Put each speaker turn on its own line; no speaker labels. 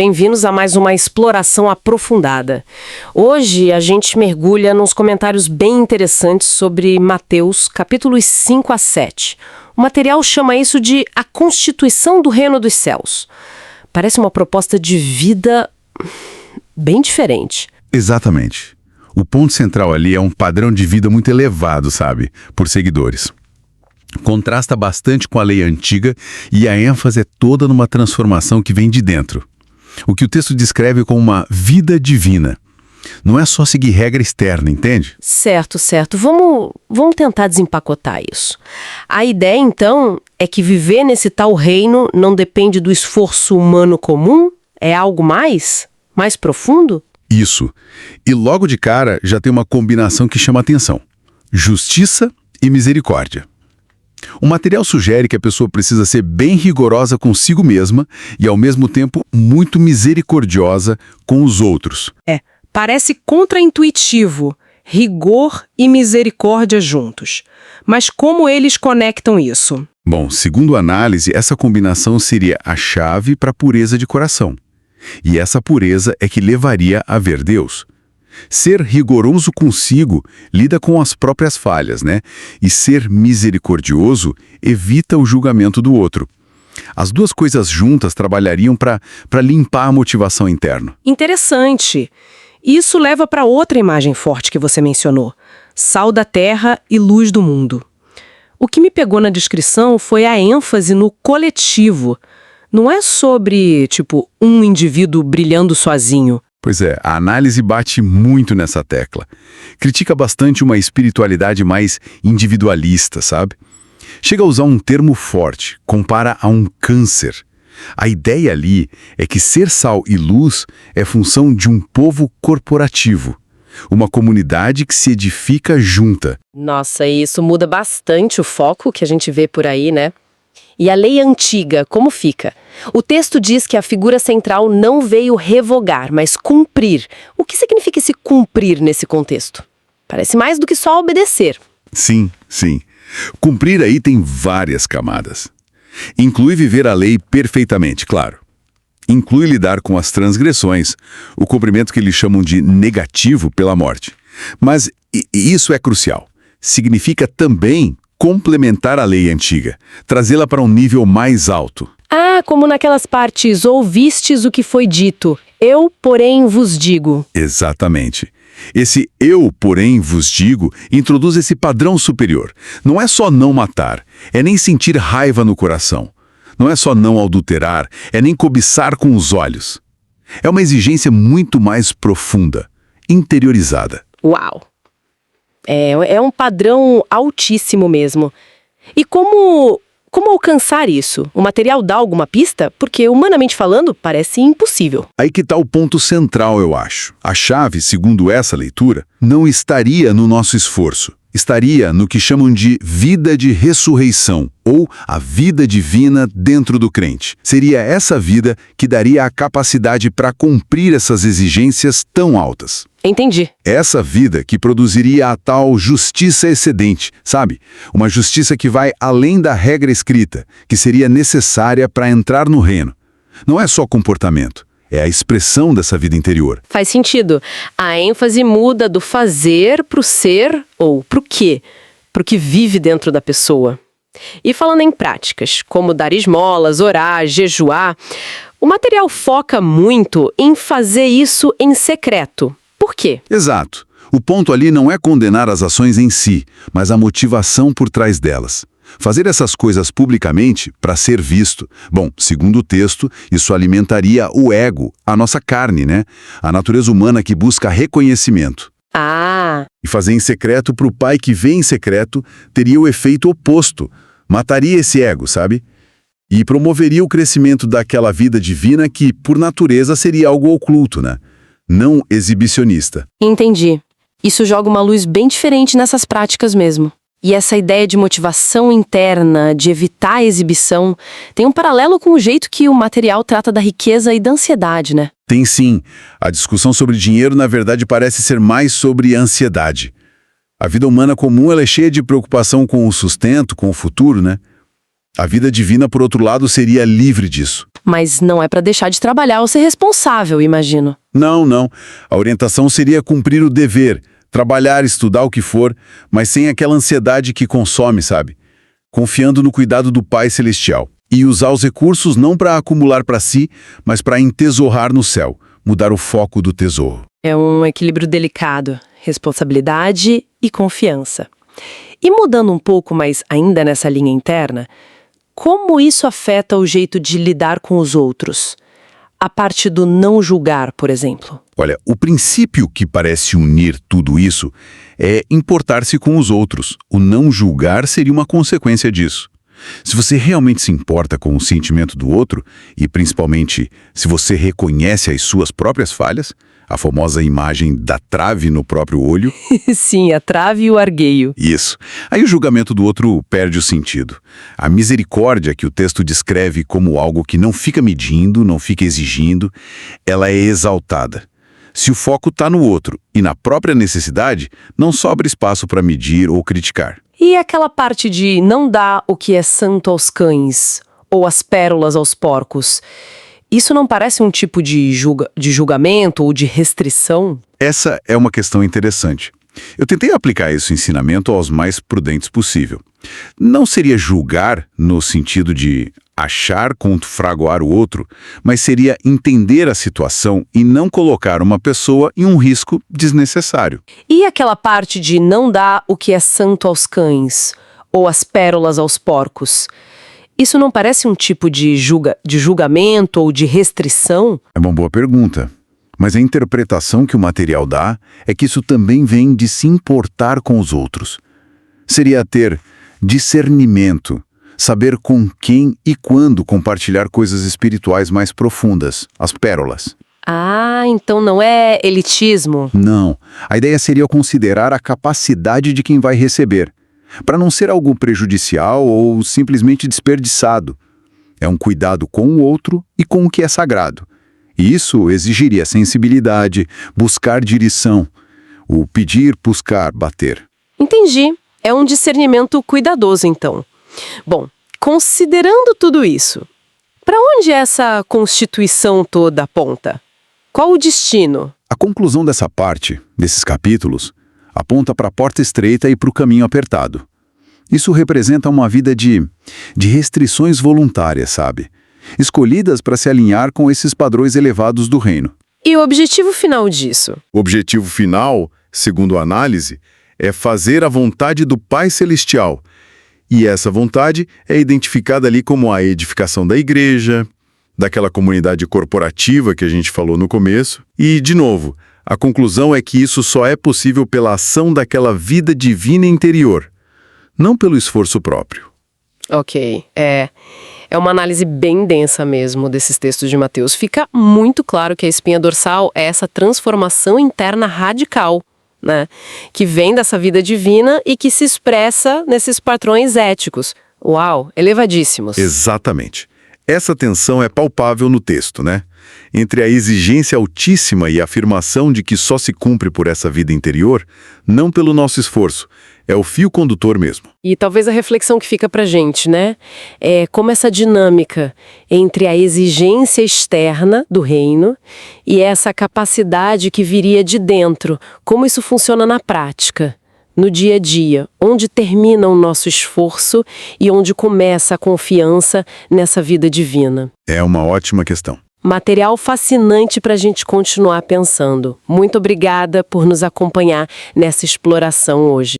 Bem-vindos a mais uma exploração aprofundada. Hoje a gente mergulha nos comentários bem interessantes sobre Mateus, capítulos 5 a 7. O material chama isso de a constituição do reino dos céus. Parece uma proposta de vida bem diferente.
Exatamente. O ponto central ali é um padrão de vida muito elevado, sabe, por seguidores. Contrasta bastante com a lei antiga e a ênfase é toda numa transformação que vem de dentro. O que o texto descreve como uma vida divina. Não é só seguir regra externa, entende?
Certo. Vamos tentar desempacotar isso. A ideia, então, é que viver nesse tal reino não depende do esforço humano comum? É algo mais profundo?
Isso. E logo de cara já tem uma combinação que chama atenção. Justiça e misericórdia. O material sugere que a pessoa precisa ser bem rigorosa consigo mesma e, ao mesmo tempo, muito misericordiosa com os outros.
Parece contraintuitivo, rigor e misericórdia juntos. Mas como eles conectam isso?
Bom, segundo a análise, essa combinação seria a chave para a pureza de coração. E essa pureza é que levaria a ver Deus. Ser rigoroso consigo lida com as próprias falhas, né? E ser misericordioso evita o julgamento do outro. As duas coisas juntas trabalhariam para limpar a motivação interna.
Interessante. Isso leva para outra imagem forte que você mencionou. Sal da terra e luz do mundo. O que me pegou na descrição foi a ênfase no coletivo. Não é sobre, um indivíduo brilhando sozinho.
Pois é, a análise bate muito nessa tecla. Critica bastante uma espiritualidade mais individualista, sabe? Chega a usar um termo forte, compara a um câncer. A ideia ali é que ser sal e luz é função de um povo corporativo. Uma comunidade que se edifica junta.
Nossa, e isso muda bastante o foco que a gente vê por aí, né? E a lei antiga, como fica? O texto diz que a figura central não veio revogar, mas cumprir. O que significa esse cumprir nesse contexto? Parece mais do que só obedecer.
Sim. Cumprir aí tem várias camadas. Inclui viver a lei perfeitamente, claro. Inclui lidar com as transgressões, o cumprimento que eles chamam de negativo pela morte. Mas isso é crucial. Significa também complementar a lei antiga, trazê-la para um nível mais alto.
Como naquelas partes, ouvistes o que foi dito, eu, porém, vos digo.
Exatamente. Esse eu, porém, vos digo, introduz esse padrão superior. Não é só não matar, é nem sentir raiva no coração. Não é só não adulterar, é nem cobiçar com os olhos. É uma exigência muito mais profunda, interiorizada.
Uau! É um padrão altíssimo mesmo. E como alcançar isso? O material dá alguma pista? Porque, humanamente falando, parece impossível.
Aí que está o ponto central, eu acho. A chave, segundo essa leitura, não estaria no nosso esforço. Estaria no que chamam de vida de ressurreição, ou a vida divina dentro do crente. Seria essa vida que daria a capacidade para cumprir essas exigências tão altas.
Entendi.
Essa vida que produziria a tal justiça excedente, sabe? Uma justiça que vai além da regra escrita, que seria necessária para entrar no reino. Não é só comportamento, é a expressão dessa vida interior.
Faz sentido. A ênfase muda do fazer pro ser ou pro quê? Pro que vive dentro da pessoa. E falando em práticas, como dar esmolas, orar, jejuar, o material foca muito em fazer isso em secreto. Por quê?
Exato. O ponto ali não é condenar as ações em si, mas a motivação por trás delas. Fazer essas coisas publicamente para ser visto. Bom, segundo o texto, isso alimentaria o ego, a nossa carne, né? A natureza humana que busca reconhecimento. E fazer em secreto para o pai que vê em secreto teria o efeito oposto. Mataria esse ego, sabe? E promoveria o crescimento daquela vida divina que, por natureza, seria algo oculto, né? Não exibicionista.
Entendi. Isso joga uma luz bem diferente nessas práticas mesmo. E essa ideia de motivação interna, de evitar a exibição, tem um paralelo com o jeito que o material trata da riqueza e da ansiedade, né?
Tem sim. A discussão sobre dinheiro, na verdade, parece ser mais sobre ansiedade. A vida humana comum ela é cheia de preocupação com o sustento, com o futuro, né? A vida divina, por outro lado, seria livre disso.
Mas não é para deixar de trabalhar ou ser responsável, imagino.
Não, não. A orientação seria cumprir o dever, trabalhar, estudar o que for, mas sem aquela ansiedade que consome, sabe? Confiando no cuidado do Pai Celestial. E usar os recursos não para acumular para si, mas para entesourar no céu, mudar o foco do tesouro.
É um equilíbrio delicado, responsabilidade e confiança. E mudando um pouco, mas ainda nessa linha interna, como isso afeta o jeito de lidar com os outros? A parte do não julgar, por exemplo.
Olha, o princípio que parece unir tudo isso é importar-se com os outros. O não julgar seria uma consequência disso. Se você realmente se importa com o sentimento do outro, e principalmente se você reconhece as suas próprias falhas, a famosa imagem da trave no próprio olho.
Sim, a trave e o argueio.
Isso. Aí o julgamento do outro perde o sentido. A misericórdia que o texto descreve como algo que não fica medindo, não fica exigindo, ela é exaltada. Se o foco está no outro e na própria necessidade, não sobra espaço para medir ou criticar.
E aquela parte de não dar o que é santo aos cães, ou as pérolas aos porcos, isso não parece um tipo de julgamento ou de restrição?
Essa é uma questão interessante. Eu tentei aplicar esse ensinamento aos mais prudentes possível. Não seria julgar no sentido de achar confraguar o outro, mas seria entender a situação e não colocar uma pessoa em um risco desnecessário.
E aquela parte de não dar o que é santo aos cães, ou as pérolas aos porcos? Isso não parece um tipo de julgamento ou de restrição?
É uma boa pergunta. Mas a interpretação que o material dá é que isso também vem de se importar com os outros. Seria ter discernimento, saber com quem e quando compartilhar coisas espirituais mais profundas, as pérolas.
Ah, então não é elitismo?
Não. A ideia seria considerar a capacidade de quem vai receber, para não ser algo prejudicial ou simplesmente desperdiçado. É um cuidado com o outro e com o que é sagrado. E isso exigiria sensibilidade, buscar direção, o pedir, buscar, bater.
Entendi. É um discernimento cuidadoso, então. Bom, considerando tudo isso, para onde essa constituição toda aponta? Qual o destino?
A conclusão dessa parte, desses capítulos, aponta para a porta estreita e para o caminho apertado. Isso representa uma vida de restrições voluntárias, sabe? Escolhidas para se alinhar com esses padrões elevados do reino.
E o objetivo final disso?
O objetivo final, segundo a análise, é fazer a vontade do Pai Celestial. E essa vontade é identificada ali como a edificação da igreja, daquela comunidade corporativa que a gente falou no começo. E, de novo, a conclusão é que isso só é possível pela ação daquela vida divina interior, não pelo esforço próprio.
Ok, é uma análise bem densa mesmo desses textos de Mateus. Fica muito claro que a espinha dorsal é essa transformação interna radical, né? Que vem dessa vida divina e que se expressa nesses padrões éticos. Uau, elevadíssimos.
Exatamente. Essa tensão é palpável no texto, né? Entre a exigência altíssima e a afirmação de que só se cumpre por essa vida interior, não pelo nosso esforço. É o fio condutor mesmo.
E talvez a reflexão que fica pra gente, né? É como essa dinâmica entre a exigência externa do reino e essa capacidade que viria de dentro. Como isso funciona na prática, no dia a dia, onde termina o nosso esforço e onde começa a confiança nessa vida divina.
É uma ótima questão.
Material fascinante para a gente continuar pensando. Muito obrigada por nos acompanhar nessa exploração hoje.